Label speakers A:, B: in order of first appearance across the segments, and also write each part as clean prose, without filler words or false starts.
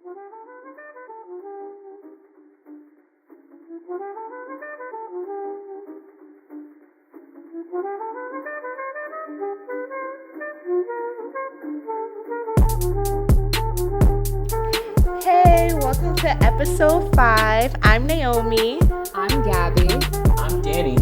A: Hey, welcome to episode 5. I'm Naomi.
B: I'm Gabby.
C: I'm Danny.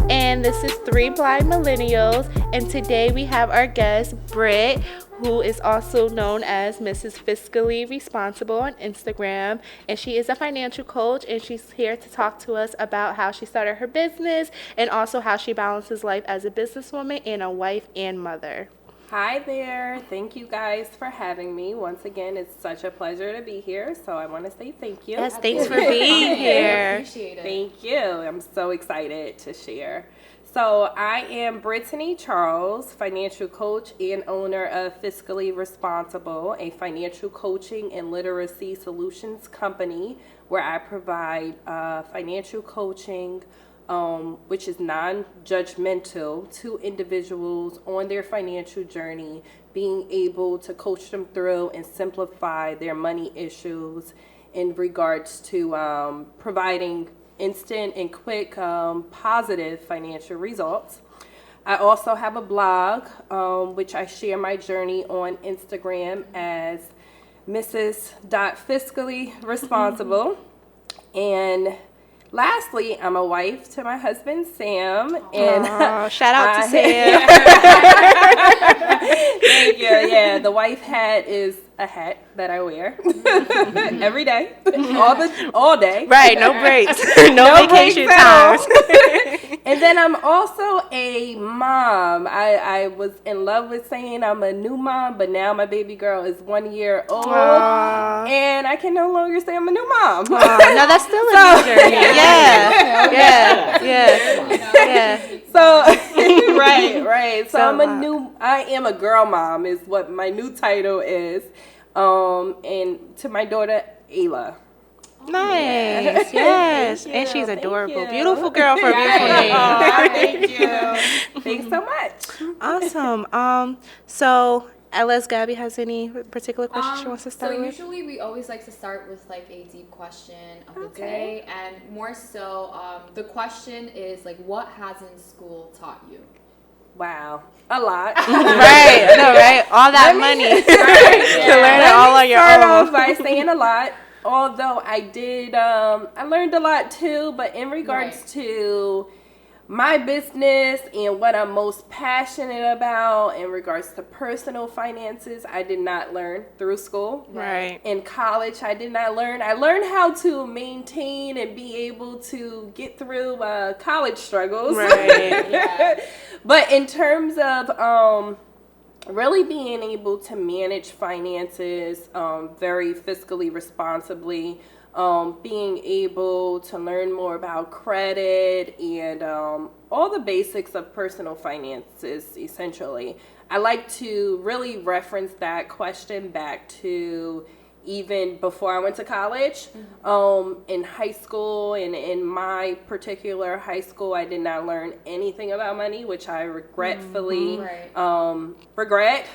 A: And this is 3 Blind Millennials. And today we have our guest, Britt, who is also known as Mrs. Fiscally Responsible on Instagram. And she is a financial coach, and she's here to talk to us about how she started her business and also how she balances life as a businesswoman and a wife and mother.
D: Hi there. Thank you guys for having me. Once again, it's such a pleasure to be here. So I want to say thank you.
A: Yes, thanks for being here.
B: Appreciate it.
D: Thank you. I'm so excited to share. So I am Brittany Charles, financial coach and owner of Fiscally Responsible, a financial coaching and literacy solutions company where I provide financial coaching, which is non-judgmental, to individuals on their financial journey, being able to coach them through and simplify their money issues in regards to providing instant and quick positive financial results. I also have a blog, which I share my journey on Instagram as Mrs.Fiscally And lastly, I'm a wife to my husband, Sam. And
A: shout out to Sam.
D: Thank you. Yeah, the wife hat is a hat that I wear every day, all day.
A: Right, no breaks, no vacation
D: breaks at
A: times.
D: And then I'm also a mom. I was in love with saying I'm a new mom, but now my baby girl is 1 year old.
A: Aww.
D: And I can no longer say I'm a new mom.
A: No, that's still a new journey. Yeah.
D: So, right. So I am a girl mom is what my new title is. And to my daughter, Ayla.
A: Nice. Yes. And she's adorable. Beautiful girl for a beautiful name.
D: Thank you. Thanks so much.
A: Awesome. So unless Gabby has any particular questions she wants to start with.
B: Usually we always like to start with like a deep question of the day, and more so the question is like, what hasn't school taught you?
D: Wow, a lot.
A: Right, I know, right? All that money to learn it all on your
D: Start
A: own.
D: off by saying a lot. Although I did, I learned a lot too. But in regards to my business and what I'm most passionate about in regards to personal finances, I did not learn through school.
A: Right.
D: In college, I did not learn. I learned how to maintain and be able to get through college struggles.
A: Right.
D: But in terms of really being able to manage finances very fiscally responsibly, being able to learn more about credit and all the basics of personal finances, essentially. I like to really reference that question back to even before I went to college. In high school, and in my particular high school, I did not learn anything about money, which I regretfully regret.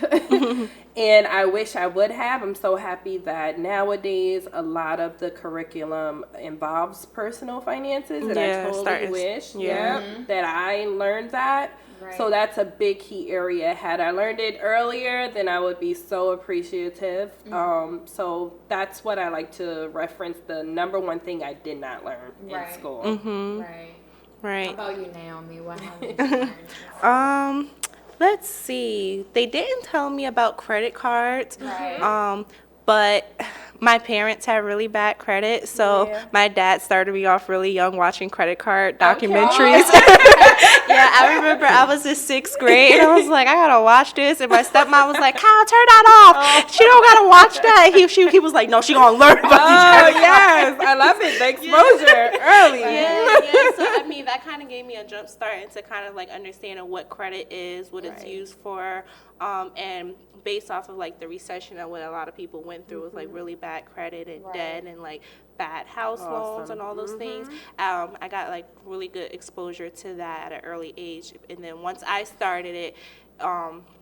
D: And I wish I would have. I'm so happy that nowadays a lot of the curriculum involves personal finances, and I totally wish that I learned that. Right. So that's a big key area. Had I learned it earlier, then I would be so appreciative. So that's what I like to reference, the number one thing I did not learn in school.
A: Right.
B: How about you, Naomi? What have you learned?
A: Let's see. They didn't tell me about credit cards.
B: Right.
A: But my parents had really bad credit, so my dad started me off really young watching credit card documentaries. Yeah, I remember I was in 6th grade, and I was like, I gotta watch this, and my stepmom was like, Kyle, turn that off. She don't gotta watch that. He was like, no, she gonna learn about
D: Oh, yes, I love it. The exposure early.
A: Yeah. So, I mean, that kind of gave me a jump start into kind of like understanding what credit is, what it's used for, and based off of like the recession and what a lot of people went through with like really bad credit and debt and like bad house loans and all those things. I got like really good exposure to that at an early age, and then once I started it,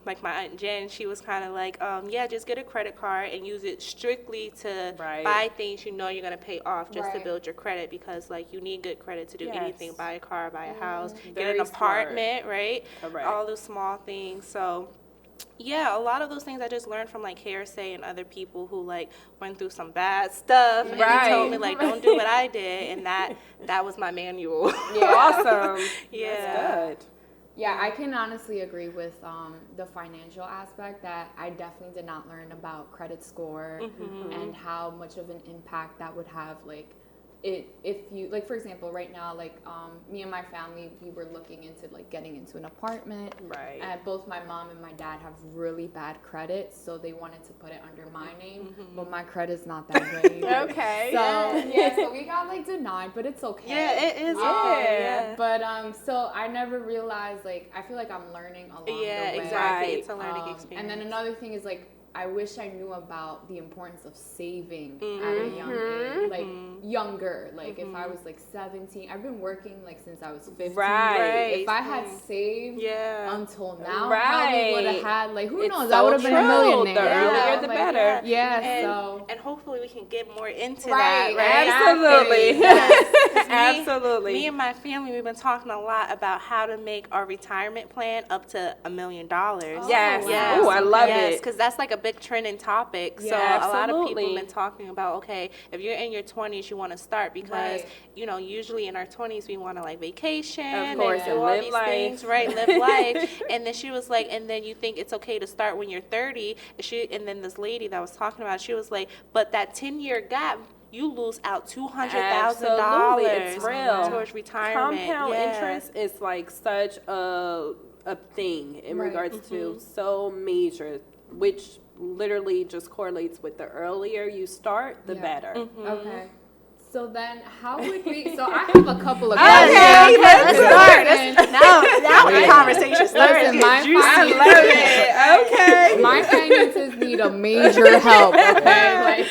A: like my Aunt Jen, she was kind of like, yeah, just get a credit card and use it strictly to buy things you're going to pay off just to build your credit, because like you need good credit to do anything, buy a car, buy a house, get an apartment, right?
D: Correct.
A: All those small things. So yeah, a lot of those things I just learned from like hearsay and other people who like went through some bad stuff and they told me like don't do what I did, and that was my manual.
D: Awesome.
A: Yeah.
D: That's good.
B: Yeah, I can honestly agree with the financial aspect, that I definitely did not learn about credit score and how much of an impact that would have, like, if you, like, for example, right now, like, me and my family, we were looking into, like, getting into an apartment.
D: Right.
B: And both my mom and my dad have really bad credit, so they wanted to put it under my name, but my credit's not that great.
D: Okay.
B: So, so we got, like, denied, but it's okay.
A: Yeah, it is.
B: But, so I never realized, like, I feel like I'm learning along the way.
A: Yeah, exactly. It's a learning experience.
B: And then another thing is, like, I wish I knew about the importance of saving at a young age, like younger. Like if I was like 17, I've been working like since I was 15.
D: Right.
B: If I had saved until now,
D: Right.
B: probably would have had like who knows?
D: So
B: I would have been a millionaire.
D: The earlier the
B: like,
D: better.
B: Yeah.
A: And hopefully we can get more into
B: Right,
A: that.
D: Absolutely.
A: Yes.
D: Absolutely.
A: Me and my family, we've been talking a lot about how to make our retirement plan up to $1 million.
D: Yes.
A: Yes.
D: Oh, I love it.
A: Yes, because that's like a big trending topic. So
D: Yeah,
A: a lot of people
D: absolutely.
A: have been talking about, okay, if you're in your 20s, you want to start because, you know, usually in our 20s, we want to like vacation
D: Of course,
A: and do
D: and
A: all
D: live
A: these
D: life.
A: things, right? Live life. And then she was like, and then you think it's okay to start when you're 30. And then this lady that was talking about, she was like, but that 10-year gap, you lose out $200,000
D: It's real.
A: towards retirement.
D: Compound interest is like such a thing in regards to so major, which literally just correlates with the earlier you start, the better.
B: Okay. So then, how would we? So I have a couple of
D: Okay, let's
A: start. Now the conversation starts.
B: Listen, my
D: I love it. Okay.
B: my finances need a major help. Okay, like.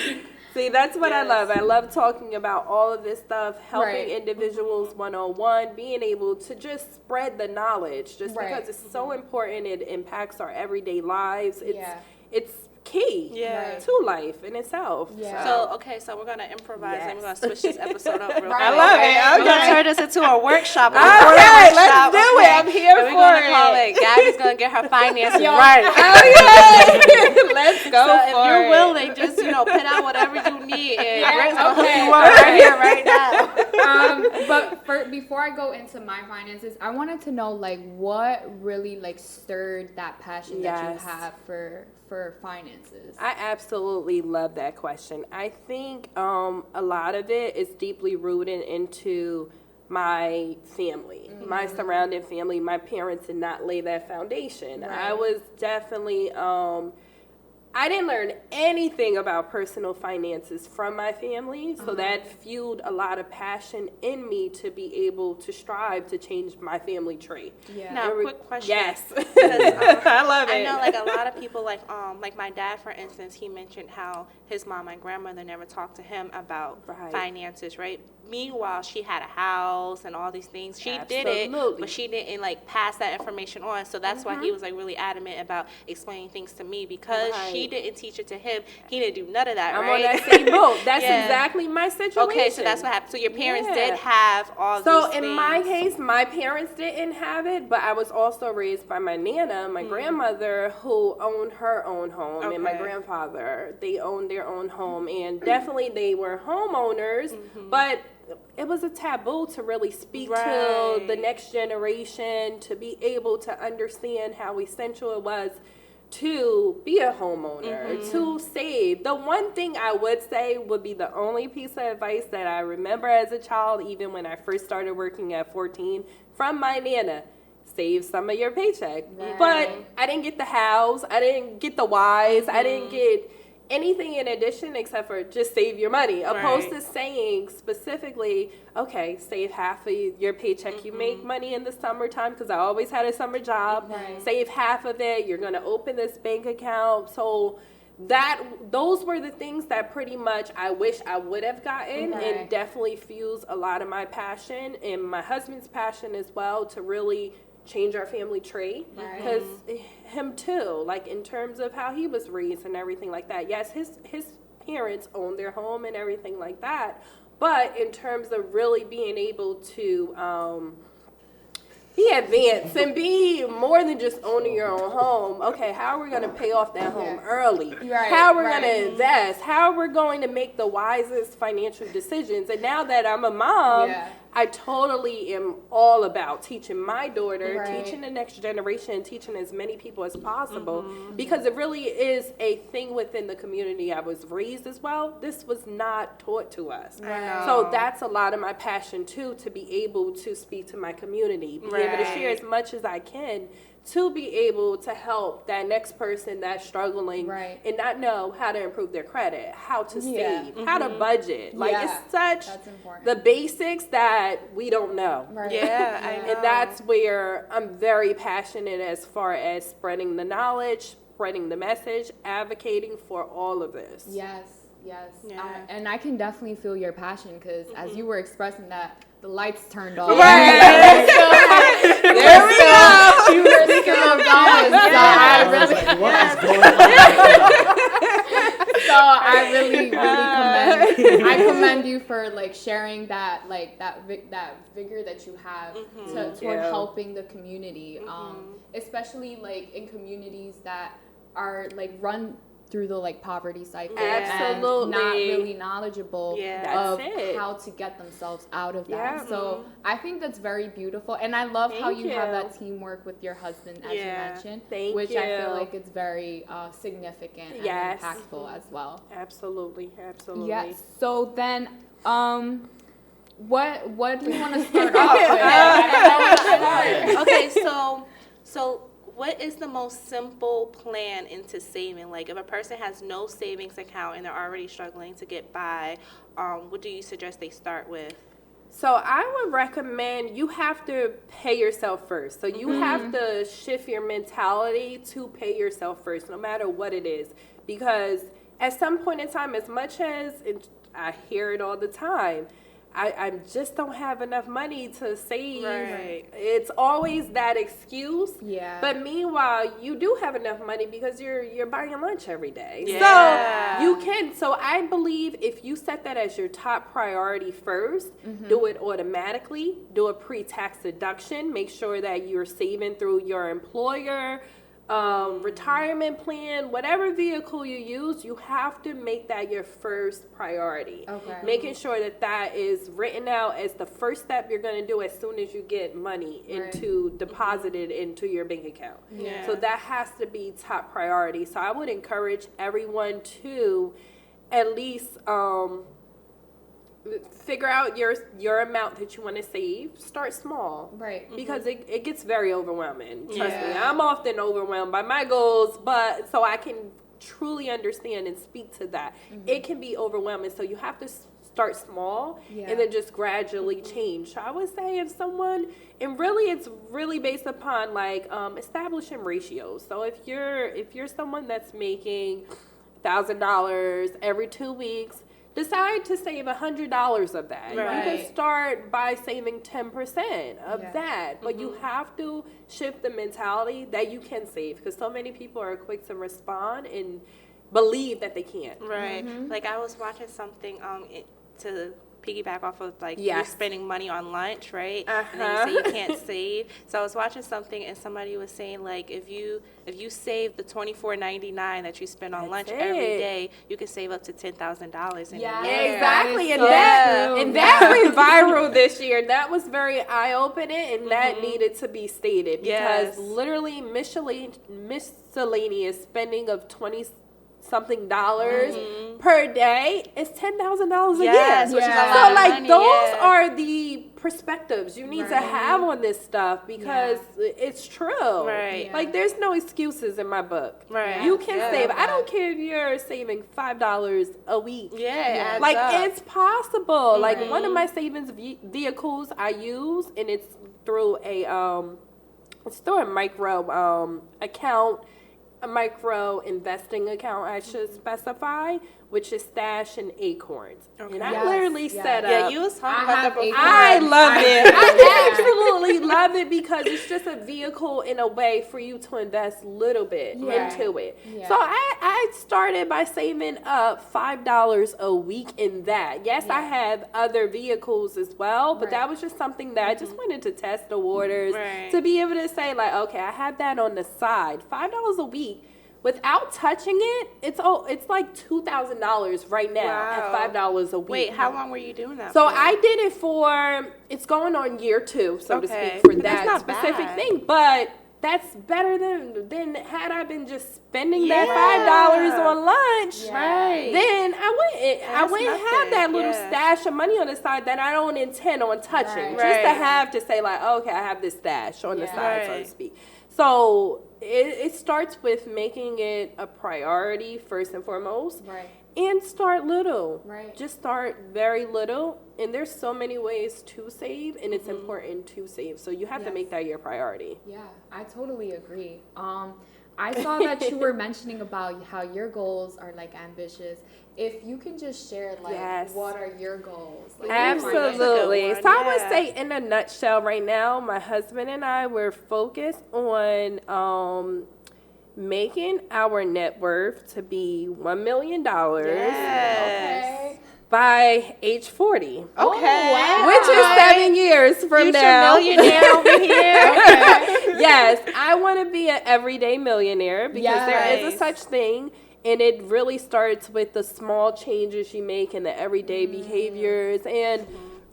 D: See, that's what I love. I love talking about all of this stuff, helping individuals one-on-one, being able to just spread the knowledge, just because it's so important. It impacts our everyday lives. It's key to life in itself.
A: So we're gonna improvise and we're gonna switch this episode up real quick.
D: I love it.
A: We're gonna turn this into a workshop.
D: Okay, let's do it. I'm here
A: and
D: for
A: we're gonna call it Gabby's gonna get her finances right.
D: Okay, let's go
A: So
D: for
A: if you're
D: it.
A: willing, just put out whatever you need, and Britt's gonna hook you up right here, right now.
B: But before I go into my finances, I wanted to know like what really like stirred that passion that you have for finances.
D: I absolutely love that question. I think a lot of it is deeply rooted into my family, my surrounding family. My parents did not lay that foundation. I was definitely I didn't learn anything about personal finances from my family, so that fueled a lot of passion in me to be able to strive to change my family tree.
A: Now, quick question.
D: Yes.
A: I
D: love it.
A: I know, like, a lot of people, like my dad, for instance, he mentioned how his mom and grandmother never talked to him about finances, right? Meanwhile, she had a house and all these things. She did it, but she didn't, like, pass that information on. So that's why he was, like, really adamant about explaining things to me, because she didn't teach it to him. He didn't do none of that,
D: I'm
A: right?
D: on that same boat. That's exactly my situation.
A: Okay, so that's what happened. So your parents did have all these
D: So
A: things.
D: in my case, my parents didn't have it, but I was also raised by my Nana, my grandmother, who owned her own home, and my grandfather. They owned their own home, and definitely they were homeowners, but it was a taboo to really speak to the next generation, to be able to understand how essential it was to be a homeowner, to save. The one thing I would say would be the only piece of advice that I remember as a child, even when I first started working at 14, from my Nana: save some of your paycheck. But I didn't get the hows, I didn't get the whys, I didn't get anything in addition except for just save your money, opposed to saying specifically, okay, save half of your paycheck. You make money in the summertime, because I always had a summer job. Save half of it. You're going to open this bank account. So those were the things that pretty much I wish I would have gotten, and definitely fuels a lot of my passion and my husband's passion as well, to really change our family trait. Because him too, like in terms of how he was raised and everything like that. Yes, his parents owned their home and everything like that. But in terms of really being able to be advanced and be more than just owning your own home. Okay, how are we going to pay off that home early? How we're going to invest? How we're going to make the wisest financial decisions? And now that I'm a mom, I totally am all about teaching my daughter, teaching the next generation, teaching as many people as possible, because it really is a thing within the community I was raised as well. This was not taught to us. So that's a lot of my passion too, to be able to speak to my community, be able to share as much as I can to be able to help that next person that's struggling and not know how to improve their credit, how to save, how to budget. Like it's such the basics that we don't know.
A: Yeah, I know.
D: And that's where I'm very passionate as far as spreading the knowledge, spreading the message, advocating for all of this.
B: Yes. And I can definitely feel your passion because as you were expressing that, the lights turned off.
D: There we go.
B: You were still going. So I really commend you for like sharing that that vigor that you have toward helping the community, especially like in communities that are like run through the like poverty cycle and not really knowledgeable of how to get themselves out of that. So I think that's very beautiful, and I love how you have that teamwork with your husband, as you mentioned, which I feel like it's very significant and impactful as well.
D: Absolutely.
B: Yes. So then, what do you want to start off with?
A: Okay, so what is the most simple plan into saving? Like if a person has no savings account and they're already struggling to get by, what do you suggest they start with?
D: So I would recommend you have to pay yourself first. So you have to shift your mentality to pay yourself first, no matter what it is. Because at some point in time, as much as I hear it all the time, I just don't have enough money to save. It's always that excuse. But meanwhile, you do have enough money because you're buying lunch every day. So you can. So I believe if you set that as your top priority first, do it automatically. Do a pre-tax deduction. Make sure that you're saving through your employer, retirement plan, whatever vehicle you use, you have to make that your first priority. Making sure that is written out as the first step you're going to do as soon as you get money deposited into your bank account. So that has to be top priority. So I would encourage everyone to at least figure out your amount that you want to save. Start small, because it gets very overwhelming. Trust me, I'm often overwhelmed by my goals, but so I can truly understand and speak to that. It can be overwhelming, so you have to start small and then just gradually change. So I would say if someone, and really it's really based upon like establishing ratios. So if you're someone that's making $1,000 every 2 weeks, decide to save $100 of that. You can start by saving 10% of that, but you have to shift the mentality that you can save, because so many people are quick to respond and believe that they can't.
A: Like I was watching something to piggyback off of like you're spending money on lunch, right? And then you say you can't save. So I was watching something and somebody was saying like if you save the $24.99 that you spend on lunch every day, you can save up to $10,000 in a year.
D: Exactly. And that went viral this year. That was very eye-opening, and that needed to be stated, because literally miscellaneous spending of $20-something per day is $10,000 a year.
A: Which is a lot
D: So
A: of
D: like
A: money,
D: those are the perspectives you need to have on this stuff, because it's true. Like there's no excuses in my book. You can save. I don't care if you're saving $5 a week. Like it's possible. Like one of my savings vehicles I use, and it's through a micro account. A micro investing account, I should specify, which is Stash and Acorns.
A: Okay.
D: And I
B: Yes,
D: literally
B: yes.
D: set up.
A: Yeah, you was talking about that before.
D: I love it. I
B: Yeah.
D: absolutely love it because it's just a vehicle in a way for you to invest a little bit into it.
B: Yeah.
D: So I started by saving up $5 a week in that. Yes, I have other vehicles as well, but that was just something that I just wanted to test the waters, to be able to say like, okay, I have that on the side. $5 a week. Without touching it, it's like $2,000 right now at $5 a week.
A: Wait, how long were you doing that
D: So
A: for?
D: I did it for, it's going on year 2, so to
A: Okay.
D: speak, for
A: But that's
D: that
A: not
D: specific
A: bad.
D: thing. But that's better than had I been just spending that $5 on lunch.
A: Right.
D: Then I wouldn't have that little
A: Yeah.
D: stash of money on the side that I don't intend on touching. Just to have to say like, okay, I have this stash on the side, so to speak. So it starts with making it a priority first and foremost.
B: Right.
D: And start little.
B: Right.
D: Just start very little. And there's so many ways to save, and it's important to save. So you have to make that your priority.
B: Yeah, I totally agree. I saw that you were mentioning about how your goals are like ambitious. If you can just share like what are your goals? Like,
D: Absolutely.
A: one,
D: So I would say in a nutshell right now, my husband and I were focused on making our net worth to be $1 million
A: Yes.
D: by age 40.
A: Okay.
B: wow.
D: Which is 7 years from
A: Future
D: now.
A: millionaire over here.
D: Yes, I want to be an everyday millionaire because there is a
A: Yes.
D: such thing. And it really starts with the small changes you make in the everyday behaviors and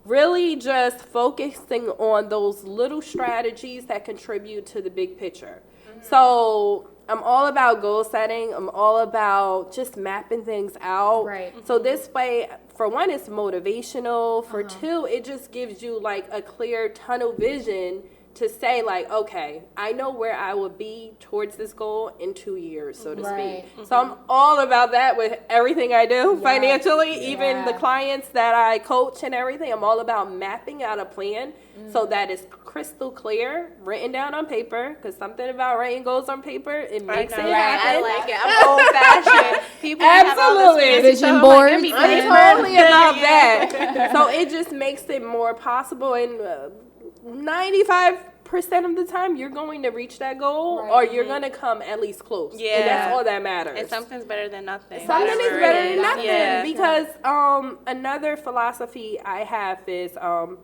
D: really just focusing on those little strategies that contribute to the big picture. So I'm all about goal setting. I'm all about just mapping things out.
B: Right.
D: So this way, for one, it's motivational. For two, it just gives you like a clear tunnel vision to say like, okay, I know where I will be towards this goal in 2 years, so to speak. So I'm all about that with everything I do financially, even the clients that I coach and everything. I'm all about mapping out a plan so that it's crystal clear, written down on paper, because something about writing goals on paper, it makes it happen.
A: I like it. I'm old fashioned. People
D: Absolutely.
A: have all this
B: Vision board.
A: I'm
D: I'm totally about that. So it just makes it more possible, and 95% of the time you're going to reach that goal, or you're going to come at least close.
A: Yeah.
D: And that's all that matters.
A: And something's better than nothing.
D: Something is
A: whatever
D: better
A: it
D: than nothing,
A: Yeah.
D: because another philosophy I have is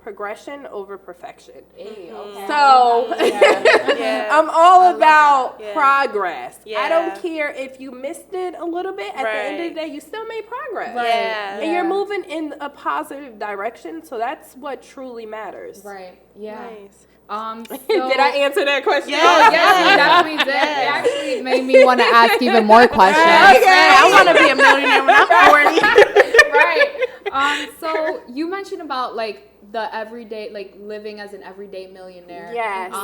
D: progression over perfection.
B: Hey, okay.
D: So
A: Yeah.
D: I'm all about
A: Yeah.
D: progress. I
A: Yeah.
D: don't care if you missed it a little bit. At the end of the day, you still made progress.
A: Yeah.
D: And you're moving in a positive direction, so that's what truly matters.
B: Right. Yeah.
A: Nice.
B: So,
D: Did I answer that question?
A: Yeah.
B: Oh, yes, you definitely did. It actually made me want to ask even more questions.
A: I want to be a millionaire when I'm 40.
B: Right. So you mentioned about like the everyday, like living as an everyday millionaire.
D: Yes.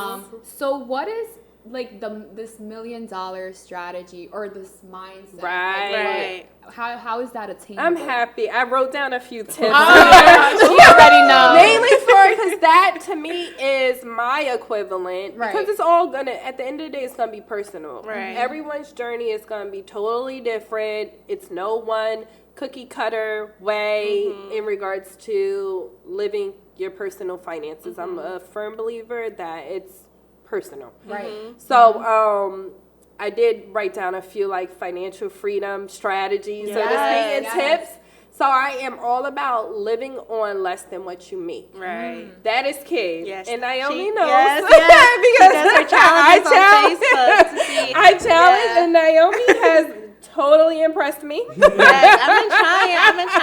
B: So what is like this $1 million strategy or this mindset?
D: Right.
B: Like, how is that attainable?
D: I'm happy. I wrote down a few tips.
B: She already knows.
D: Mainly because that to me is my equivalent.
B: Right.
D: Because it's all gonna, at the end of the day, it's gonna be personal.
A: Right.
D: Everyone's journey is gonna be totally different. It's no one cookie cutter way in regards to living your personal finances. I'm a firm believer that it's personal.
B: Right.
D: So I did write down a few like financial freedom strategies, so to speak, and tips. So I am all about living on less than what you make.
A: Right.
D: That is key.
A: Yes.
D: And Naomi knows.
A: Yes,
D: because
A: she does her challenges on Facebook to see.
D: I challenge, and Naomi has totally impressed me.
A: Yes, I've been trying.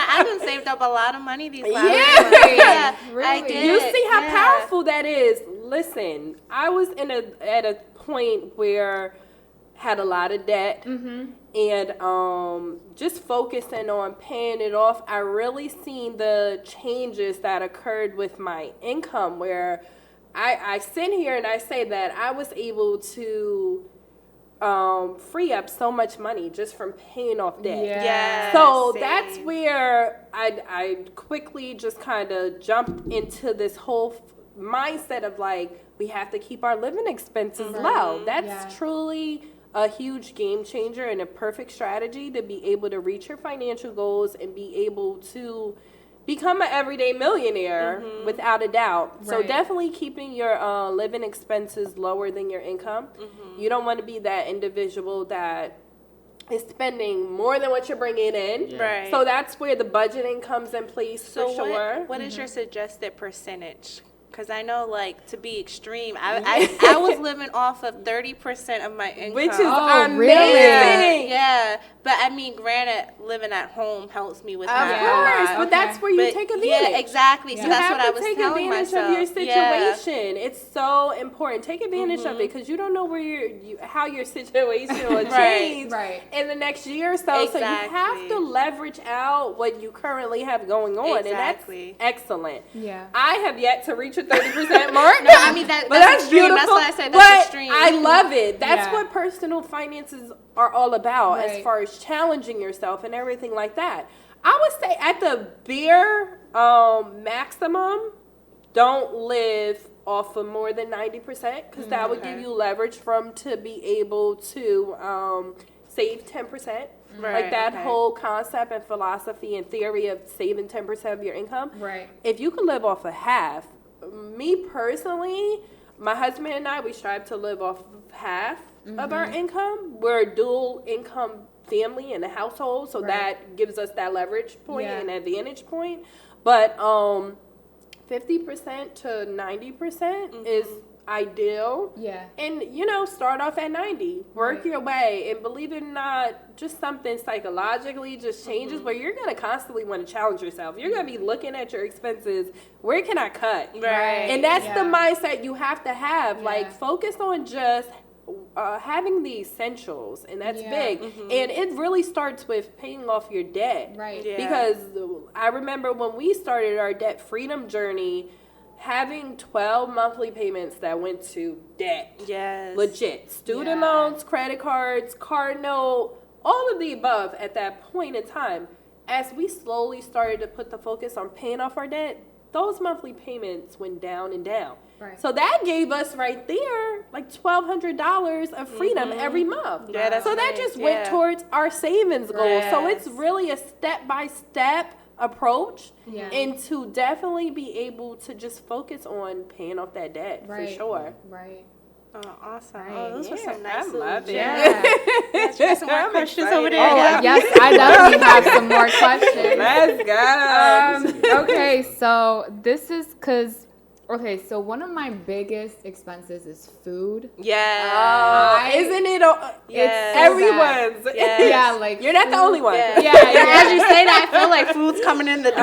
A: I've been saved up a lot of money these last months. Yeah, I did.
D: You see how powerful that is. Listen, I was at a point where had a lot of debt, and just focusing on paying it off. I really seen the changes that occurred with my income, where I sit here and I say that I was able to free up so much money just from paying off debt.
A: Yeah.
D: So
A: same.
D: that's where I quickly just kind of jumped into this whole mindset of like, we have to keep our living expenses low. That's truly a huge game changer and a perfect strategy to be able to reach your financial goals and be able to become an everyday millionaire without a doubt. So definitely keeping your living expenses lower than your income. You don't want to be that individual that is spending more than what you're bringing in.
A: Right.
D: So that's where the budgeting comes in place for sure.
A: What is your suggested percentage? Because I know, like, to be extreme, I was living off of 30% of my income.
D: Which is amazing.
B: Really?
A: Yeah. But, I mean, granted, living at home helps me with
D: Of
A: my
D: course, but
B: Okay.
D: that's where you take advantage.
A: Yeah, exactly. So
D: You
A: that's
D: have
A: what I
D: to
A: was
D: take
A: telling
D: advantage
A: myself.
D: of your situation. It's so important. Take advantage of it because you don't know where how your situation will change
B: Right.
D: in the next year or so. So you have to leverage out what you currently have going on,
A: Exactly.
D: and that's excellent.
B: Yeah.
D: I have yet to reach a 30% mark.
A: No, I mean, that's extreme.
D: beautiful.
A: That's why I said
D: But
A: that's extreme.
D: I love it. That's
B: Yeah.
D: what personal finances are all about, as
B: Right.
D: far as challenging yourself and everything like that. I would say at the bare maximum, don't live off of more than 90% because that would give you leverage to be able to save 10%. Like that whole concept and philosophy and theory of saving 10% of your income.
B: Right.
D: If you could live off of half, me personally, my husband and I, we strive to live off of half of our income. We're a dual income family in a household, so that gives us that leverage point and advantage point. But 50% to 90% is ideal.
B: Yeah.
D: And, start off at 90. Work your way. And believe it or not, just something psychologically just changes where you're going to constantly want to challenge yourself. You're going to be looking at your expenses. Where can I cut?
A: Right.
D: And that's the mindset you have to have. Like, focus on just having the essentials. And that's big. And it really starts with paying off your debt.
B: Right.
A: Yeah.
D: Because I remember when we started our debt freedom journey, having 12 monthly payments that went to debt.
A: Yes.
D: Legit. Student loans, credit cards, card note, all of the above at that point in time. As we slowly started to put the focus on paying off our debt, those monthly payments went down and down.
B: Right.
D: So that gave us right there like $1,200 of freedom every month.
A: Yeah, that's
D: so that
A: nice.
D: just went towards our savings goal. So it's really a step-by-step approach and to definitely be able to just focus on paying off that debt for sure.
B: Right.
A: Oh, awesome.
B: Right.
A: Oh, those were some nice
D: I
A: little
D: love it.
B: Yeah.
A: You got some more
D: I'm
A: questions
D: excited.
A: over there?
B: Oh,
A: Yeah.
B: yes, I definitely have some more questions.
D: Let's go.
B: Okay, so this is so one of my biggest expenses is food.
A: Yeah.
D: Isn't it?
A: Yes.
D: It's everyone's.
A: Yes.
B: Yeah, like
D: You're not the only one.
A: Yeah.
B: Yeah,
A: As you say that, I feel like food's coming in the door.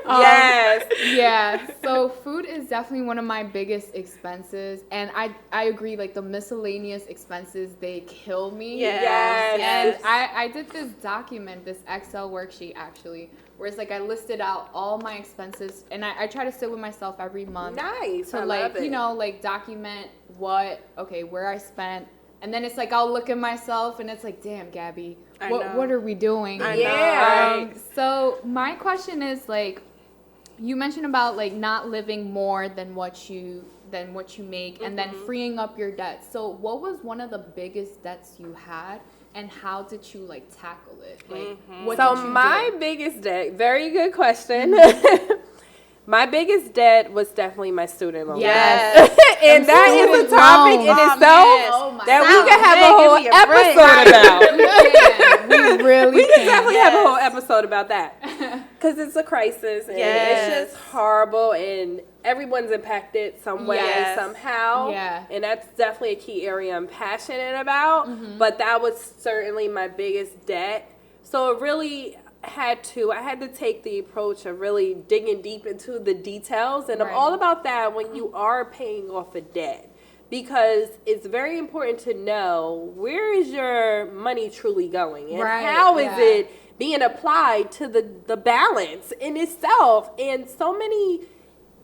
D: Yes.
B: Yeah, so food is definitely one of my biggest expenses, and I agree, like the miscellaneous expenses, they kill me.
A: Yes.
B: And I did this Excel worksheet actually, where it's like I listed out all my expenses, and I try to sit with myself every month.
D: Nice.
B: To
D: I love it.
B: like document where I spent, and then it's like I'll look at myself, and it's like, damn, Gabby, what are we doing?
A: I
D: know.
B: So my question is like, you mentioned about like not living more than what you make, and then freeing up your debt. So what was one of the biggest debts you had, and how did you like tackle it? Like what
D: So
B: did you
D: my
B: do?
D: biggest debt, very good question. My biggest debt was definitely my student loan.
B: Yes.
D: And that is a
B: student
D: topic in
B: loans.
D: itself
B: Oh my
D: that
B: God.
D: we could have a whole
A: Give me a break.
D: episode about.
B: We really
D: We could definitely have a whole
A: Yes.
D: episode about that. Because it's a crisis and
A: Yes.
D: it's just horrible and everyone's impacted some way,
A: Yes.
D: somehow.
B: Yeah.
D: And that's definitely a key area I'm passionate about. But that was certainly my biggest debt. So it really I had to take the approach of really digging deep into the details. And I'm all about that when you are paying off a debt. Because it's very important to know where is your money truly going and how is it being applied to the balance in itself. And so many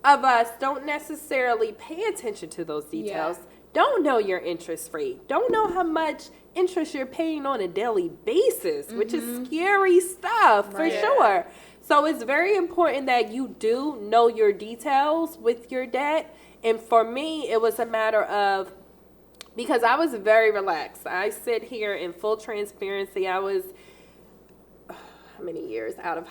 D: of us don't necessarily pay attention to those details. Don't know your interest rate. Don't know how much interest you're paying on a daily basis, which is scary stuff for sure. So it's very important that you do know your details with your debt And for me, it was a matter of, because I was very relaxed. I sit here in full transparency. I was, how many years out of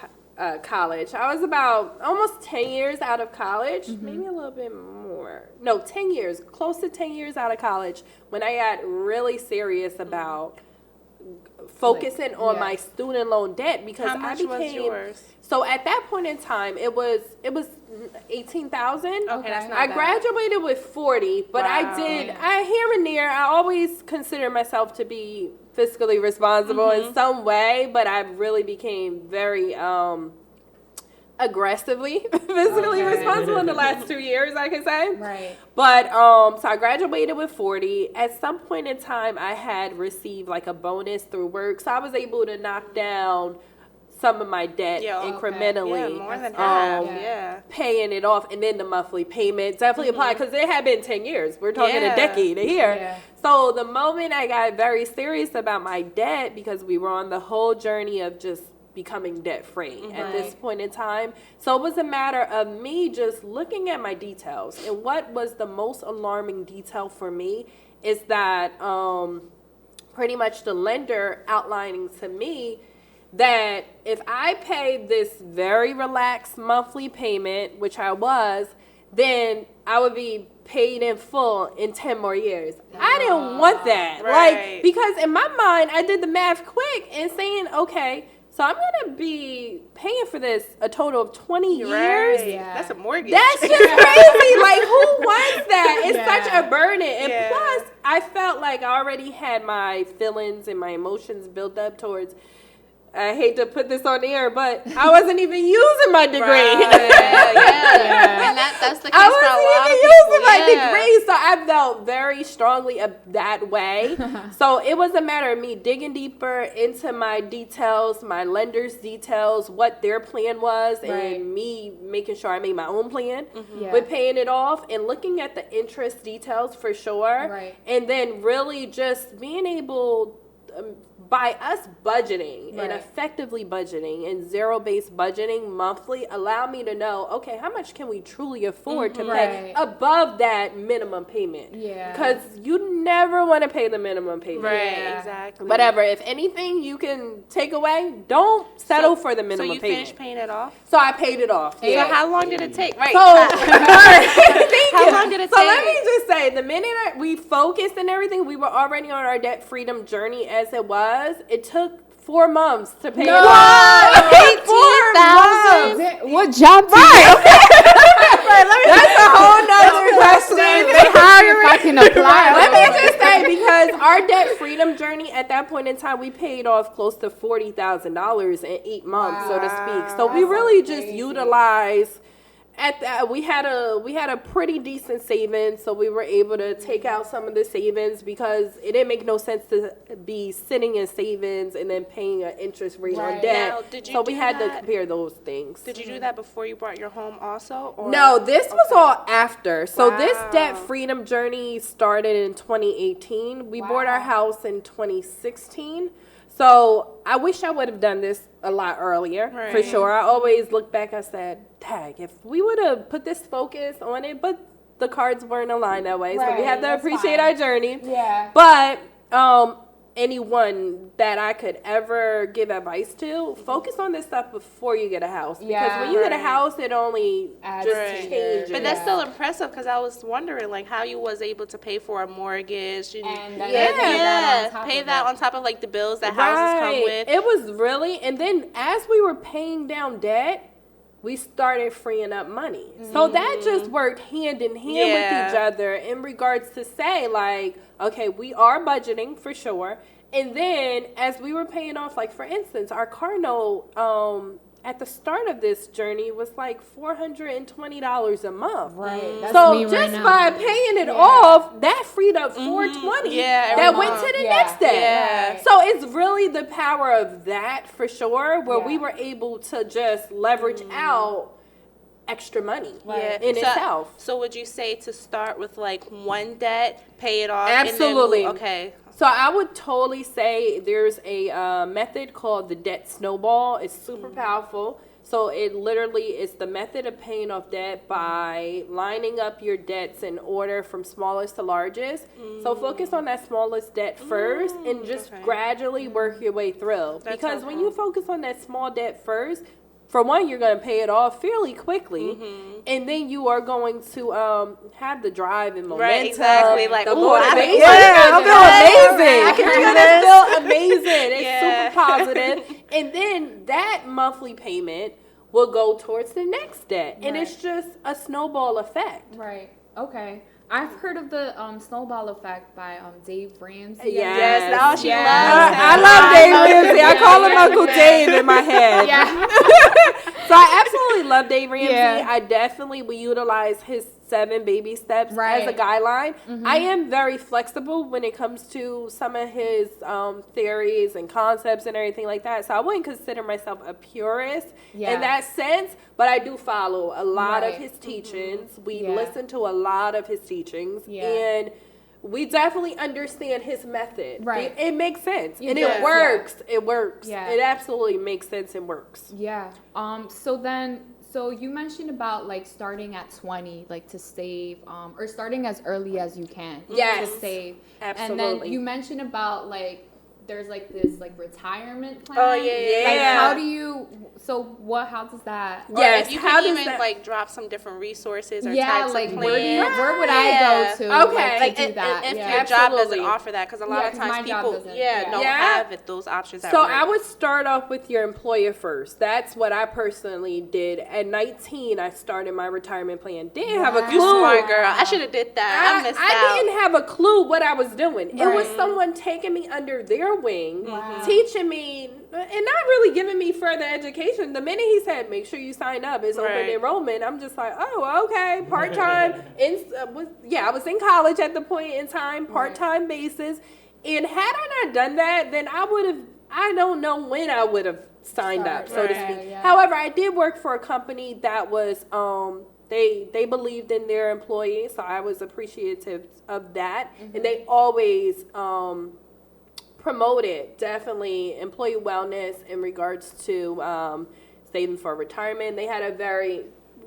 D: college? I was about almost 10 years out of college, maybe a little bit more. No, 10 years, close to 10 years out of college when I got really serious about focusing on my student loan debt, because
A: How much
D: I became
A: was yours?
D: So at that point in time, it was $18,000.
A: Okay, that's not
D: I
A: bad.
D: graduated with 40, but
A: Wow.
D: I here and there, I always consider myself to be fiscally responsible in some way, but I really became very aggressively fiscally responsible in the last 2 years, I can say.
B: Right.
D: But so I graduated with 40. At some point in time, I had received like a bonus through work, so I was able to knock down some of my debt incrementally.
A: Yeah, more than half.
D: Paying it off, and then the monthly payment definitely applied, because it had been 10 years. We're talking a decade here.
B: Yeah.
D: So the moment I got very serious about my debt, because we were on the whole journey of just becoming debt free at this point in time. So it was a matter of me just looking at my details. And what was the most alarming detail for me is that pretty much the lender outlining to me that if I paid this very relaxed monthly payment, which I was, then I would be paid in full in 10 more years. I didn't want that.
A: Right.
D: Like, because in my mind, I did the math quick and saying, okay, so I'm going to be paying for this a total of 20 years.
A: Right.
B: Yeah.
A: That's a mortgage.
D: That's just crazy. Like, who wants that? It's such a burden. And plus, I felt like I already had my feelings and my emotions built up towards, I hate to put this on the air, but I wasn't even using my degree.
C: And that's the case
D: I
C: for a lot
D: wasn't
C: of
D: even
C: people.
D: using my degree, so I felt very strongly that way. So it was a matter of me digging deeper into my details, my lender's details, what their plan was, and me making sure I made my own plan with paying it off and looking at the interest details for sure.
B: Right.
D: And then really just being able, by us budgeting and effectively budgeting and zero-based budgeting monthly, allow me to know, okay, how much can we truly afford to pay above that minimum payment?
B: Yeah.
D: Because you never want to pay the minimum payment.
A: Right, exactly.
D: Whatever. If anything you can take away, don't settle for the minimum
A: So you
D: payment.
A: finished paying it off?
D: So I paid it off.
A: So how long did it take? Right.
D: So, thank
A: How
D: you.
A: long did it
D: So
A: take?
D: let me just say, the minute we focused and everything, we were already on our debt freedom journey as it was. It took 4 months to pay it off.
C: 18,000.
B: What job?
D: That's a whole nother question.
B: If I can apply.
D: Let me just say, because our debt freedom journey at that point in time, we paid off close to $40,000 in 8 months, so to speak. So we really just utilized. We had a pretty decent savings, so we were able to take out some of the savings because it didn't make no sense to be sitting in savings and then paying an interest rate on debt.
A: Now, did you
D: so
A: do
D: we had to
A: that?
D: compare those things.
A: Did you do that before you bought your home also? Or?
D: No, this was all after. So this
A: Wow.
D: debt freedom journey started in 2018. We bought our house in 2016. So I wish I would have done this a lot earlier, for
A: Right.
D: sure. I always look back, I said, tag, if we would have put this focus on it, but the cards weren't aligned that way. So we
B: Right,
D: have to
B: that's
D: appreciate
B: fine.
D: our journey.
B: Yeah.
D: But anyone that I could ever give advice to, focus on this stuff before you get a house. Because
B: Yeah,
D: when you get a
A: right.
D: house, it only
B: Adds
D: just
B: to
D: changes.
A: But that's still impressive because I was wondering like how you was able to pay for a mortgage and
B: And
A: pay that on top of like the bills that houses come with.
D: It was really, and then as we were paying down debt, we started freeing up money. So that just worked hand in hand with each other in regards to say like, okay, we are budgeting for sure. And then as we were paying off, like for instance, our car note at the start of this journey was like $420 a month.
B: Right. That's
D: So
B: me
D: just
B: right now.
D: by paying it off, that freed up $420
A: Yeah,
D: that
A: every
D: went
A: month.
D: to the
B: Yeah.
D: next day.
A: Yeah.
D: So it's really the power of that for sure, where we
B: Yeah.
D: were able to just leverage out extra money in itself.
A: So would you say to start with like one debt, pay it off?
D: Absolutely.
A: And then, okay.
D: So I would totally say there's a method called the debt snowball. It's super powerful. So it literally is the method of paying off debt by lining up your debts in order from smallest to largest. So focus on that smallest debt first and just gradually work your way through. Because when you focus on that small debt first, for one, you're going to pay it off fairly quickly, and then you are going to have the drive and momentum.
A: Right, exactly. Like,
D: the
A: ooh,
D: motivation.
A: I
D: feel amazing.
A: I can
D: You're
A: do
D: going
A: this.
D: to feel amazing. It's super positive. And then that monthly payment will go towards the next debt. And it's just a snowball effect.
B: Right. Okay. I've heard of the snowball effect by Dave Ramsey.
A: Yes, now she loves
D: I love Dave Ramsey. I call him Uncle Dave in my head.
B: Yeah.
D: So I absolutely love Dave Ramsey.
B: Yeah.
D: I definitely will utilize his 7 baby steps as a guideline. I am very flexible when it comes to some of his theories and concepts and everything like that. So I wouldn't consider myself a purist in that sense, but I do follow a lot of his teachings. We listen to a lot of his teachings, and we definitely understand his method.
B: Right.
D: It makes sense. And
B: does,
D: it works. It works.
B: Yeah.
D: It absolutely makes sense and works.
B: Yeah. So you mentioned about like starting at 20, like to save, or starting as early as you can to save.
D: Absolutely.
B: And then you mentioned about like there's like this like retirement plan.
A: Oh, yeah.
B: Like how do you? So how does that?
A: Yes. If you can even like drop some different resources or types
B: like
A: of plans.
B: where would I go to?
D: Okay.
B: Like, to do that?
A: If your job doesn't offer that, because a lot of
B: 'cause
A: times
B: my job
A: people
B: doesn't.
A: don't have those options at
D: So
A: work.
D: I would start off with your employer first. That's what I personally did. At 19, I started my retirement plan. Didn't have a clue.
A: You smart girl. I should have did that. I missed out.
D: I didn't have a clue what I was doing. It was someone taking me under their wing, teaching me, and not really giving me further education. The minute he said, make sure you sign up, it's open enrollment, I'm just like, oh, okay, part-time. I was in college at the point in time, part-time basis. And had I not done that, then I don't know when I would have signed up, so to speak.
B: Yeah.
D: However, I did work for a company that was, they believed in their employees, so I was appreciative of that. And they always promoted definitely employee wellness in regards to saving for retirement. They had a very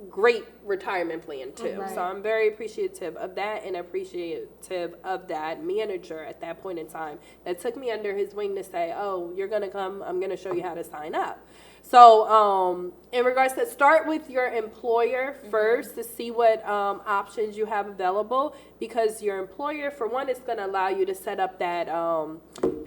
D: great retirement plan too. So I'm very appreciative of that and appreciative of that manager at that point in time that took me under his wing to say, oh, you're going to come, I'm going to show you how to sign up. So in regards to start with your employer first to see what options you have available, because your employer, for one, is going to allow you to set up that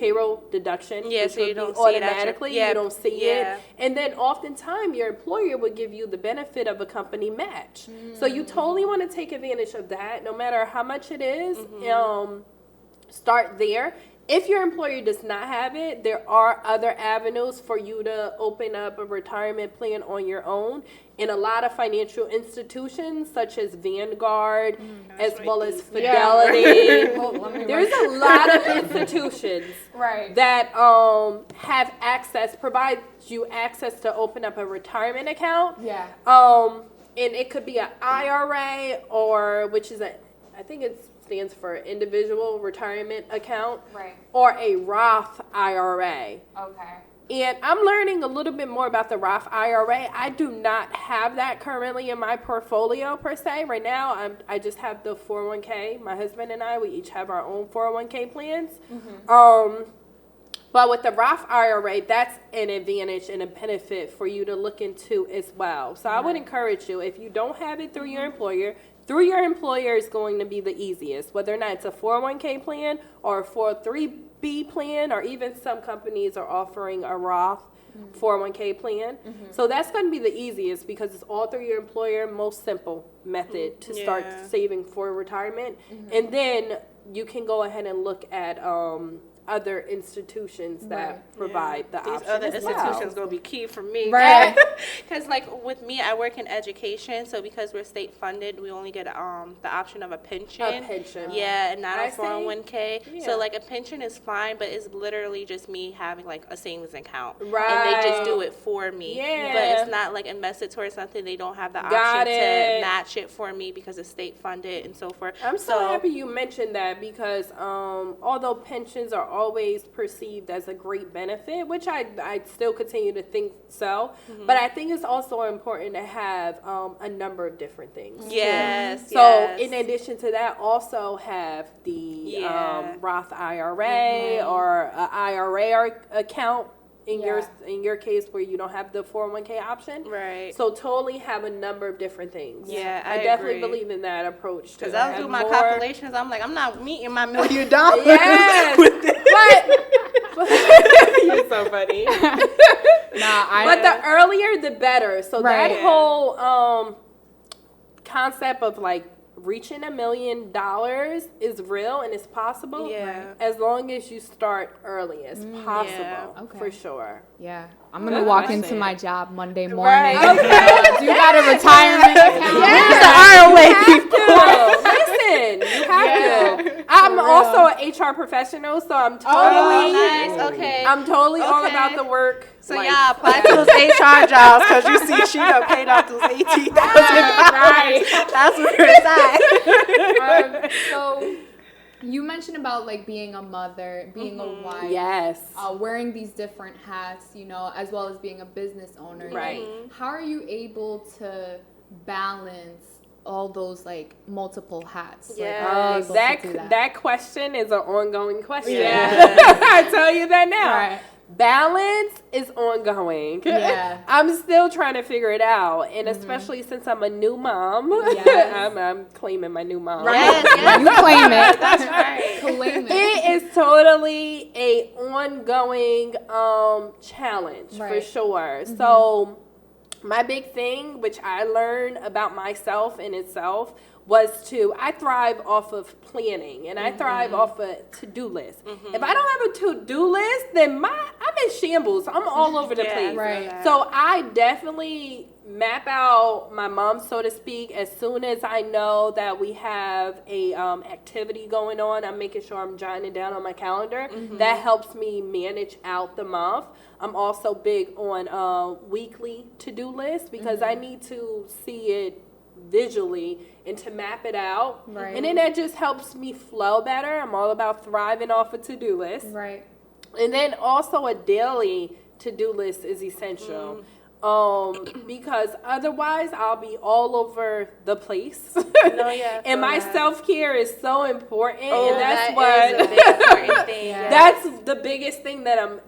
D: payroll deduction.
A: So you don't
D: automatically.
A: See it
D: you don't see it. And then oftentimes your employer will give you the benefit of a company match. So you totally want to take advantage of that, no matter how much it is. Start there. If your employer does not have it, there are other avenues for you to open up a retirement plan on your own. In a lot of financial institutions, such as Vanguard, as well as Fidelity, there's a lot of institutions that provide you access to open up a retirement account. And it could be an IRA I think it stands for individual retirement account, or a Roth IRA. And I'm learning a little bit more about the Roth IRA. I do not have that currently in my portfolio per se. Right now, I just have the 401k. My husband and I, we each have our own 401k plans. But with the Roth IRA, that's an advantage and a benefit for you to look into as well. So I would encourage you, if you don't have it through your employer is going to be the easiest, whether or not it's a 401k plan or a 403b plan, or even some companies are offering a Roth 401k plan. So that's going to be the easiest because it's all through your employer, most simple method to start saving for retirement. And then you can go ahead and look at other institutions that provide the option.
A: These other
D: as well.
A: institutions going to be key for me. Because like with me, I work in education, so because we're state funded, we only get the option of a pension. And not a 401k. So like a pension is fine, but it's literally just me having like a savings account. And they just do it for me. But it's not like invested towards something. They don't have the option to match it for me because it's state funded and so forth.
D: I'm so happy you mentioned that because although pensions are always perceived as a great benefit, which I still continue to think so. But I think it's also important to have a number of different things.
A: Yes.
D: So in addition to that, also have the Roth IRA or an IRA account. In your case, where you don't have the 401k option,
A: right?
D: So totally have a number of different things.
A: Yeah,
D: I definitely believe in that approach.
A: Because I was doing my calculations, I'm like, I'm not meeting my $1 million.
D: Yes, but you're so funny. But the earlier, the better. So that whole concept of like reaching $1 million is real and it's possible.
A: Yeah.
D: As long as you start early as possible, for sure.
B: Yeah. I'm going to walk into my job Monday morning.
D: Right.
B: Do you got a retirement account?
D: Listen, you have to. I'm also an HR professional, so I'm totally I'm totally all about the work.
A: So y'all apply to those HR jobs because you see she done paid off those $18,000. Right. That's where it's at.
B: So you mentioned about like being a mother, being a wife.
D: Yes.
B: Wearing these different hats, you know, as well as being a business owner.
D: Right.
B: Like, how are you able to balance all those like multiple hats?
A: Yeah.
D: That question is an ongoing question.
A: Yeah.
D: I tell you that now.
B: Right.
D: Balance is ongoing.
B: Yeah.
D: I'm still trying to figure it out. And especially since I'm a new mom.
B: Yes.
D: I'm claiming my new mom.
A: Yes.
B: You claim it.
A: That's right.
B: Claim it.
D: It is totally a ongoing challenge for sure. So my big thing, which I learned about myself in itself, was I thrive off of planning and I thrive off a to-do list. If I don't have a to-do list, then I'm in shambles. I'm all over the place.
B: Right.
D: So I definitely map out my month, so to speak. As soon as I know that we have a activity going on, I'm making sure I'm jotting it down on my calendar. That helps me manage out the month. I'm also big on weekly to-do lists because I need to see it visually and to map it out.
B: Right.
D: And then that just helps me flow better. I'm all about thriving off a to-do list.
B: Right.
D: And then also a daily to-do list is essential. Because otherwise I'll be all over the place. And my self-care is so important. And that's
A: is a big important thing.
D: That's the biggest thing that I'm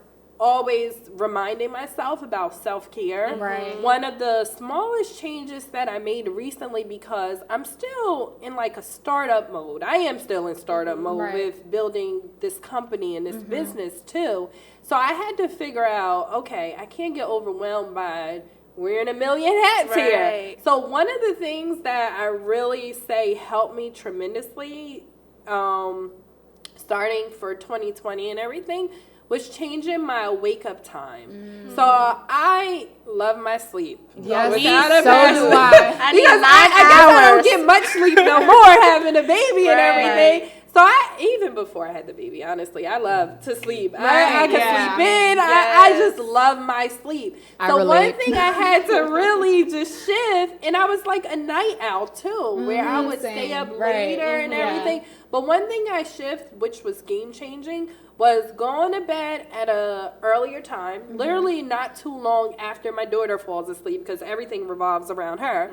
D: always reminding myself about self-care.
B: Right.
D: One of the smallest changes that I made recently, because I'm still in like a startup mode. I am still in startup mode with building this company and this business too. So I had to figure out, okay, I can't get overwhelmed by wearing a million hats here. So one of the things that I really say helped me tremendously, starting for 2020 and everything, was changing my wake up time. So I love my sleep.
B: Yes,
D: so
B: do I.
A: I need
D: because
A: 9
D: I guess I
A: hours.
D: don't get much sleep no more having a baby and everything. So even before I had the baby, honestly, I love to sleep. I can sleep in. I just love my sleep. So one thing I had to really just shift, and I was like a night owl too, where I would stay up later and everything. But one thing I shift, which was game changing, was going to bed at a earlier time, literally not too long after my daughter falls asleep, because everything revolves around her.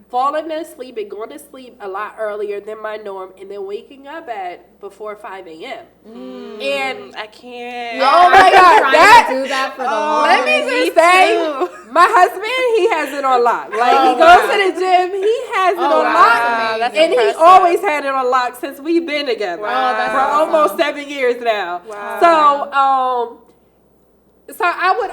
D: Falling asleep and going to sleep a lot earlier than my norm, and then waking up at before 5 a.m. And
A: I can't.
D: oh my God,
B: Trying to do that for the
D: let me just say, my husband, he has it on lock. Like he goes to the gym, he has it on lock,
A: That's
D: and
A: impressive.
D: he always had it on lock since we've been together for almost 7 years now. So I would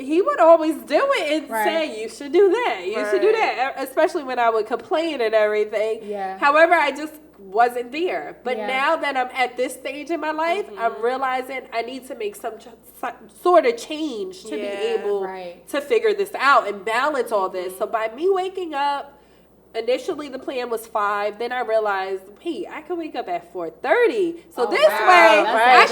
D: he would always do it and say, you should do that. You should do that. Especially when I would complain and everything. However, I just wasn't there. But now that I'm at this stage in my life, I'm realizing I need to make some sort of change to be able to figure this out and balance all this. So by me waking up, initially the plan was 5. Then I realized, hey, I could wake up at 4:30. So this way I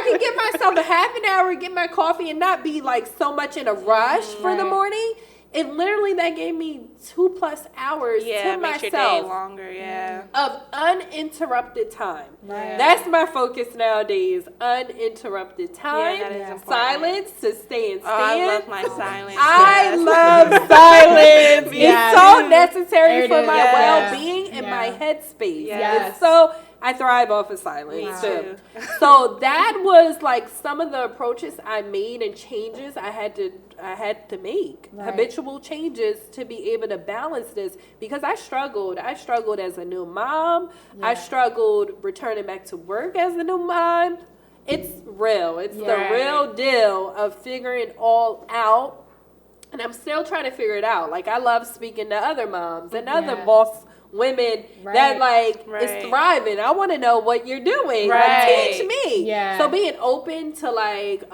D: can get myself a half an hour, get my coffee, and not be like so much in a rush for the morning. it literally, that gave me 2+ hours to
A: makes
D: myself.
A: Your day longer,
D: of uninterrupted time.
B: Right.
D: That's my focus nowadays. Uninterrupted time.
A: Yeah, that is important.
D: Silence to stay and stand.
A: I love my silence.
D: I love silence. It's so necessary for my well-being and my headspace.
A: Yes.
D: It's so, I thrive off of silence too. So that was like some of the approaches I made and changes I had to make. Habitual changes to be able to balance this, because I struggled as a new mom. I struggled returning back to work as a new mom. It's real. It's the real deal of figuring it all out. And I'm still trying to figure it out. Like, I love speaking to other moms and other boss women that is thriving. I want to know what you're doing. Like, teach me. So being open to like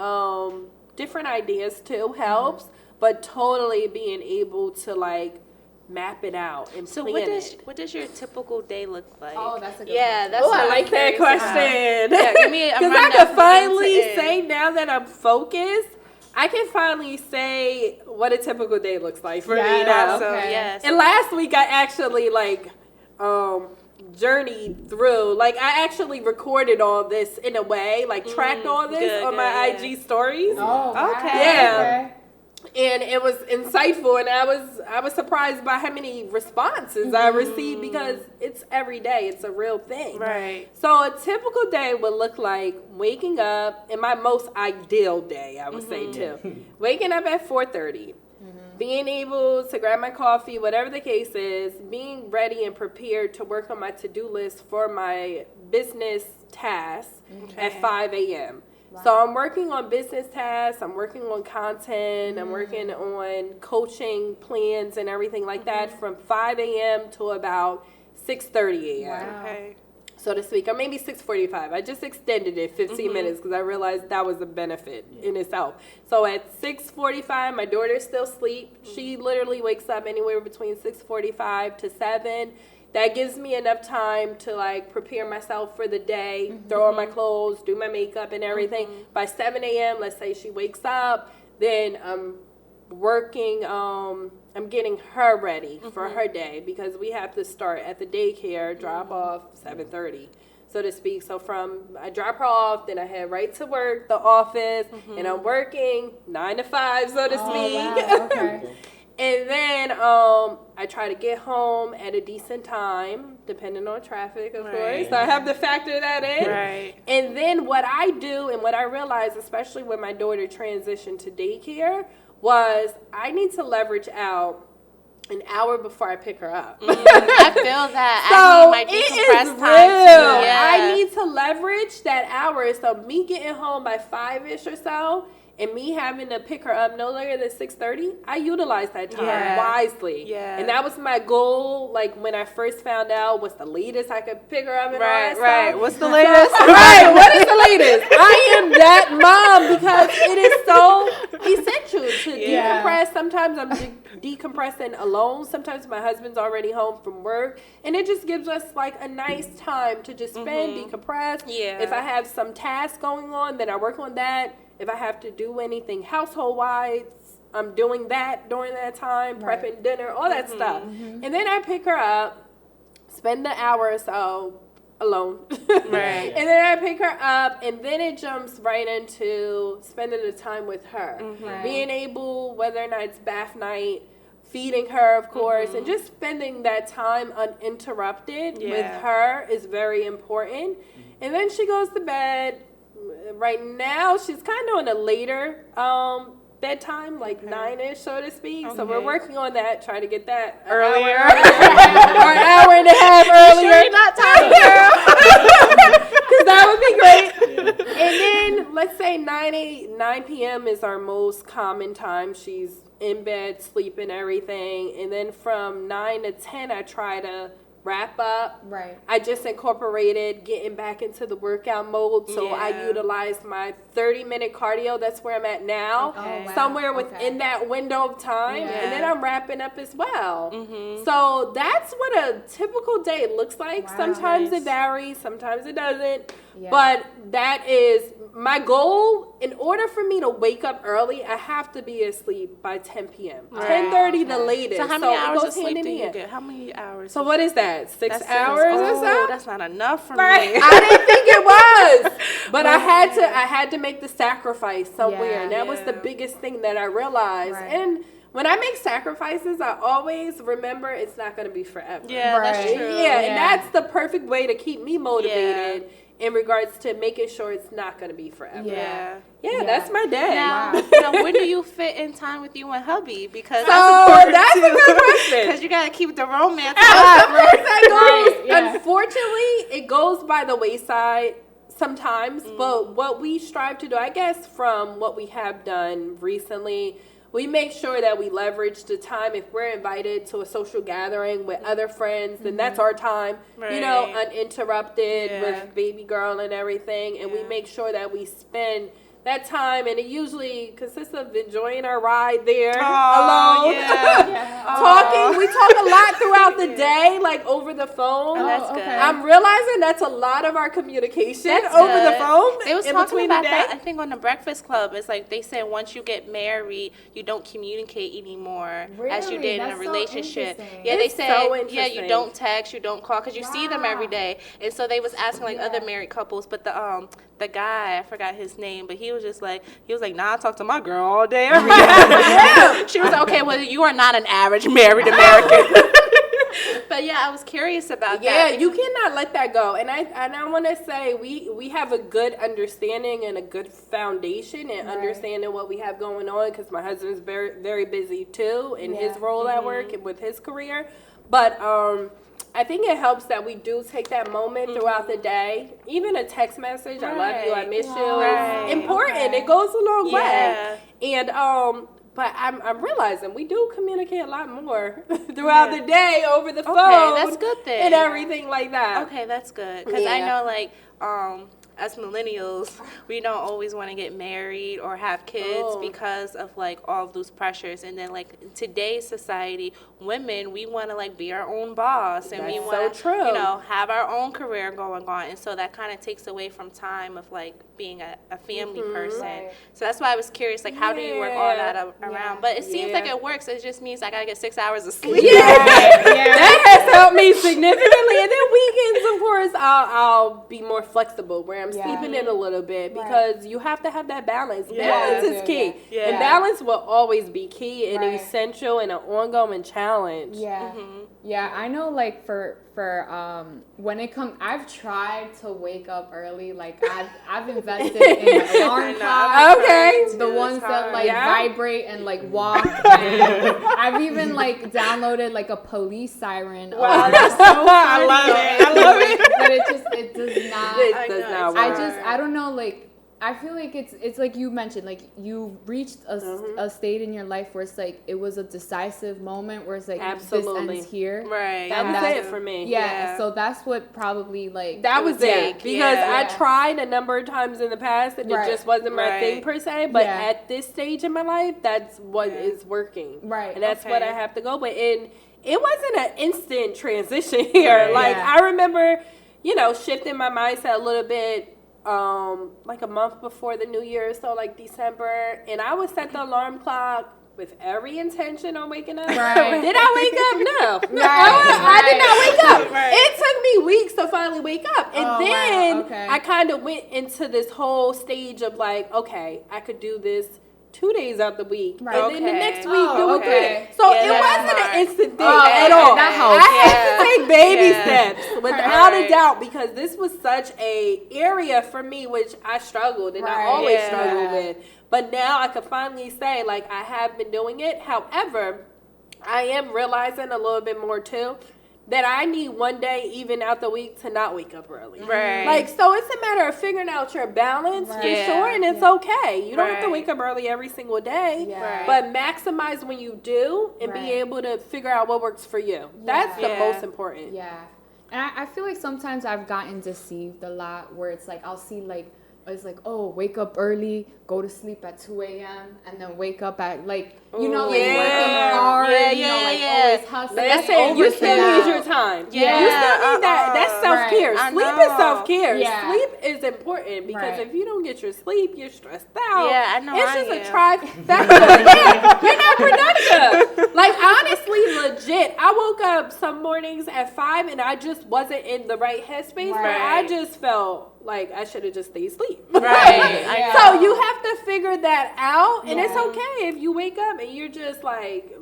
D: different ideas too helps, but totally being able to like map it out and plan it.
A: What does your typical day look like?
B: Oh, that's a good
A: question.
B: that's
D: I like that question.
A: Give me
D: because I can finally say, now that I'm focused, I can finally say what a typical day looks like for me now.
A: So, yes.
D: And last week I actually like journeyed through, like I actually recorded all this in a way, like tracked all this on my IG stories.
B: Oh, wow.
A: Okay.
D: And it was insightful, and I was surprised by how many responses I received, because it's every day. It's a real thing.
A: Right.
D: So a typical day would look like waking up, in my most ideal day, I would say too. Waking up at 4:30. Being able to grab my coffee, whatever the case is, being ready and prepared to work on my to-do list for my business tasks at 5 a.m. Wow. So I'm working on business tasks, I'm working on content, I'm working on coaching plans and everything like that from 5 a.m. to about 6:30 a.m.
B: Wow.
A: Okay.
D: So to speak, or maybe 6:45. I just extended it 15 minutes because I realized that was a benefit in itself. So at 6:45, my daughter's still asleep. She literally wakes up anywhere between 6:45 to 7. That gives me enough time to like prepare myself for the day, throw on my clothes, do my makeup and everything. By 7 a.m., let's say she wakes up, then I'm working, I'm getting her ready for her day, because we have to start at the daycare, drop off 7:30, so to speak. So I drop her off, then I head right to work, the office, and I'm working 9 to 5, so to speak.
B: Wow. Okay.
D: And then I try to get home at a decent time, depending on traffic, of course. So I have to factor that in.
A: Right.
D: And then what I do, and what I realized, especially when my daughter transitioned to daycare, was I need to leverage out an hour before I pick her up.
A: I feel that.
D: So
A: I need my
D: it
A: decompress
D: is
A: time
D: real.
A: too. Yeah.
D: I need to leverage that hour. So me getting home by 5-ish or so, and me having to pick her up no later than 6:30, I utilize that time wisely. Yeah. And that was my goal, like when I first found out what's the latest I could pick her up and all that stuff.
A: What's the latest?
D: Right, what is the latest? I am that mom, because it is so essential to decompress. Sometimes I'm decompressing alone. Sometimes my husband's already home from work. And it just gives us like a nice time to just spend, decompress. Yeah. If I have some tasks going on, then I work on that. If I have to do anything household-wise, I'm doing that during that time, prepping dinner, all that stuff. And then I pick her up, spend the hour or so alone.
A: Right.
D: And then I pick her up, and then it jumps right into spending the time with her. Being able, whether or not it's bath night, feeding her, of course, and just spending that time uninterrupted with her is very important. And then she goes to bed. Right now, she's kind of on a later bedtime, like 9-ish, so to speak. So we're working on that, trying to get that
A: earlier.
D: Or an hour and a half earlier.
A: Sure you're not tired, girl.
D: Because that would be great. And then, let's say 9 p.m. is our most common time. She's in bed, sleeping, everything. And then from 9 to 10, I try to wrap up.
B: Right.
D: I just incorporated getting back into the workout mode, so I utilized my 30-minute cardio. That's where I'm at now.
B: Okay. Oh, wow.
D: Somewhere within that window of time, and then I'm wrapping up as well. So that's what a typical day looks like.
B: Wow,
D: sometimes it varies, sometimes it doesn't. But that is my goal. In order for me to wake up early, I have to be asleep by 10 p.m. 10:30 the latest.
A: So how many hours of
D: hand
A: sleep
D: in
A: do you
D: hand.
A: get? How many hours?
D: So what is that? 6
A: That's
D: hours or so?
A: That's not enough for
D: Right.
A: me.
D: I didn't think it was, but I had to make the sacrifice somewhere, and that was the biggest thing that I realized.
B: Right.
D: And when I make sacrifices, I always remember it's not going to be forever.
A: Yeah, that's true.
D: Yeah, and that's the perfect way to keep me motivated in regards to making sure it's not going to be forever. Yeah, that's my day.
A: Now, when do you fit in time with you and hubby? Because
D: that's a good question.
A: Because you got to keep the romance
D: Unfortunately, it goes by the wayside sometimes, but what we strive to do, I guess, from what we have done recently, we make sure that we leverage the time. If we're invited to a social gathering with other friends, then that's our time, uninterrupted with baby girl and everything. And we make sure that we spend that time, and it usually consists of enjoying our ride there alone. Talking. We talk a lot throughout the day, like over the phone.
A: That's good.
D: I'm realizing that's a lot of our communication over the phone.
A: They was
D: in
A: talking
D: between
A: about
D: the day.
A: that, I think, on the Breakfast Club. It's like they said once you get married, you don't communicate anymore as you did in a relationship. They said, you don't text, you don't call, because you see them every day. And so they was asking like other married couples, but the guy, I forgot his name, but he was like, nah, I talk to my girl all day, every day. She was like, okay, well, you are not an average married American. But yeah, I was curious about that.
D: Yeah, you cannot let that go. And I want to say we have a good understanding and a good foundation and understanding what we have going on, because my husband's very, very busy too in his role at work and with his career. But I think it helps that we do take that moment throughout the day. Even a text message, I love you, I miss you, is important. It goes a long way. And but I'm realizing we do communicate a lot more throughout the day over the phone.
A: Okay, that's good then.
D: And everything like that.
A: Okay, that's good. Because I know, like, as millennials, we don't always want to get married or have kids because of like all of those pressures. And then like in today's society, women, we want to like be our own boss, and we want to, you know, have our own career going on. And so that kind of takes away from time of like being a family person. So that's why I was curious, like, how do you work all that around? But it seems like it works. It just means I gotta get 6 hours of sleep.
D: That has helped me significantly. And then weekends, of course, I'll be more flexible, where I'm sleeping in a little bit, because you have to have that balance. Balance is key. And balance will always be key and essential and an ongoing challenge.
B: Yeah, I know, like, for when it comes, I've tried to wake up early. Like, I've invested in an alarm clock. The ones that like vibrate and like walk. And I've even like downloaded like a police siren.
A: Wow, that's so funny. I love it.
B: But it does not.
D: It does not work.
B: I don't know, like, I feel like it's like you mentioned, like you reached a state in your life where it's like it was a decisive moment where it's like this ends here.
D: That was it for me.
B: So that's what probably like
D: that was it, because I tried a number of times in the past and it just wasn't my thing per se. But at this stage in my life, that's what is working. And that's what I have to go with. And it wasn't an instant transition here. Like I remember, you know, shifting my mindset a little bit. Like a month before the new year, so like December, and I would set the alarm clock with every intention on waking up. Did I wake up? No. I did not wake up. It took me weeks to finally wake up, and then I kind of went into this whole stage of like, okay, I could do this 2 days out the week, and then the next week do it 3 days. So it wasn't an instant thing at all. I had to take baby steps, without a doubt, because this was such a area for me which I struggled, and I always struggled with. But now I can finally say, like, I have been doing it. However, I am realizing a little bit more too, that I need one day, even out the week, to not wake up early. Like, so it's a matter of figuring out your balance for sure, and it's okay. You don't have to wake up early every single day, but maximize when you do and be able to figure out what works for you. That's the most important.
B: And I feel like sometimes I've gotten deceived a lot, where it's like I'll see like, it's like, oh, wake up early, go to sleep at 2 a.m. and then wake up at like working
D: Yeah.
B: hard, always hustling.
D: Listen, you still need your time.
A: Yeah.
D: You still need that. That's self-care.
A: Right.
D: Sleep is self-care.
B: Yeah.
D: Sleep is important because if you don't get your sleep, you're stressed out.
A: Yeah, I know.
D: It's just a trifecta. Yeah, you're not productive. Like, honestly, legit, I woke up some mornings at 5 and I just wasn't in the right headspace, but I just felt like I should have just stayed asleep.
A: Right.
D: So you have to figure that out, and it's okay if you wake up and you're just like,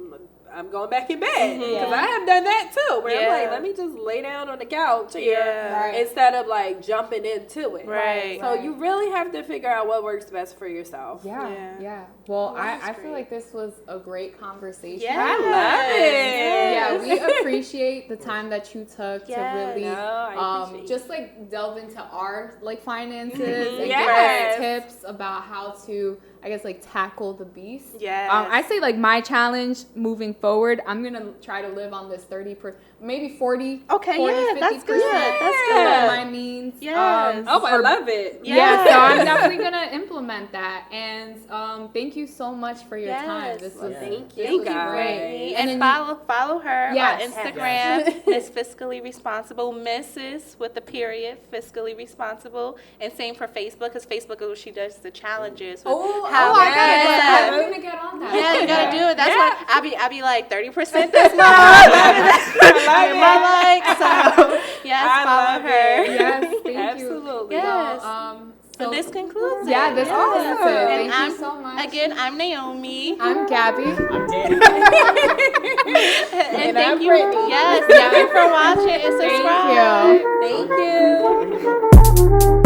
D: I'm going back in bed, because I have done that too, where I'm like, let me just lay down on the couch here instead of like jumping into it.
A: Right.
D: So you really have to figure out what works best for yourself.
B: Yeah. Well, I feel like this was a great conversation.
A: Yeah.
D: I love it.
B: Yeah, we appreciate the time that you took to really just like delve into our like finances and give us tips about how to, I guess, like tackle the beast.
A: Yes.
B: I say like my challenge moving forward, I'm gonna try to live on this 30%, maybe 40.
A: Okay,
B: 40,
A: yeah,
B: 50%.
A: that's good. That's
B: Of
A: good.
B: my means.
A: Yes.
D: I love it.
B: Yeah, so I'm definitely gonna implement that. And thank you so much for your time. This was
D: thank
B: this
D: you
B: was
D: guys.
B: great.
A: And follow her
B: Yes.
A: on Instagram. Miss Fiscally Responsible, Mrs. with a period, Fiscally Responsible, and same for Facebook, because Facebook is what she does the challenges. With
B: I'm gonna get on that.
A: Yeah, you gotta do it. That's why I be like 30% this month. So yes, follow her.
B: Yes, thank you.
D: Absolutely.
A: Yes.
B: So,
A: So this concludes it.
B: Yeah, this concludes it.
A: And
B: Thank you so much.
A: Again, I'm Naomi.
B: I'm Gabby.
C: I'm Danny.
A: And
D: I'm
A: thank you.
D: Brittany.
A: Yes, thank you for watching and subscribe.
D: Thank you.